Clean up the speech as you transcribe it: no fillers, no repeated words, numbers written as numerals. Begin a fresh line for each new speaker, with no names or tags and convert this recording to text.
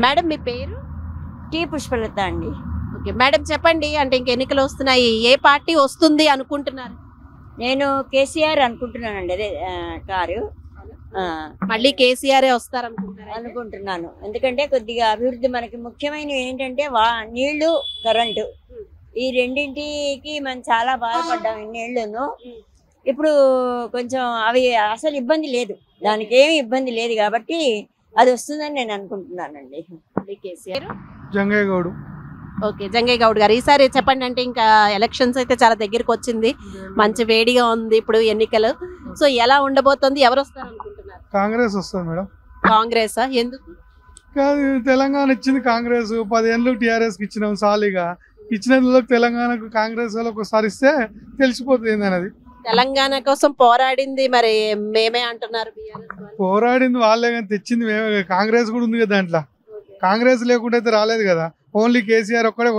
Madam మీ పేరు?
Tea Pushpalatha అండి.
Okay madam చెప్పండి, అంటే ఇంక ఎన్నికలు వస్తున్నాయి, ఏ పార్టీ వస్తుంది అనుకుంటున్నారు?
నేను కేసీఆర్ అనుకుంటున్నానండి. అదే కారు
మళ్ళీ కేసీఆర్ వస్తారు అనుకుంటున్నారు?
అనుకుంటున్నాను. ఎందుకంటే కొద్దిగా అభివృద్ధి మనకి ముఖ్యమైనవి ఏంటంటే నీళ్లు, కరెంటు, ఈ రెండింటికి మనం చాలా బాధపడ్డాం ఇన్నేళ్లను. ఇప్పుడు కొంచెం అవి అసలు ఇబ్బంది లేదు, దానికి ఏమి ఇబ్బంది లేదు కాబట్టి అది వస్తుందని నేను అనుకుంటున్నానండి.
కేసీఆర్.
జంగయ్య గౌడ్.
ఓకే జంగయ్య గౌడ్ గారు, ఈసారి చెప్పండి, అంటే ఇంకా ఎలక్షన్స్ అయితే చాలా దగ్గరికి వచ్చింది, మంచి వేడిగా ఉంది ఇప్పుడు ఎన్నికలు. సో ఎలా ఉండబోతుంది, ఎవరు వస్తారు అనుకుంటున్నారు?
కాంగ్రెస్ వస్తుంది మేడం.
కాంగ్రెస్ ఎందుకు?
తెలంగాణ ఇచ్చింది కాంగ్రెస్, 10 ఏళ్ళు టీఆర్ఎస్ కి ఇచ్చినాం. సాలిగా ఇచ్చినందులో తెలంగాణకు కాంగ్రెస్ వాళ్ళకి ఒకసారి ఇస్తే తెలిసిపోతుంది ఏందనేది.
తెలంగాణ కోసం పోరాడింది మరి మేమే అంటున్నారు.
పోరాడింది వాళ్ళే కానీ తెచ్చింది మేమే. కాంగ్రెస్ కూడా ఉంది కదా దాంట్లో. కాంగ్రెస్ లేకుండా అయితే రాలేదు కదా, ఓన్లీ కేసీఆర్ ఒక్కడే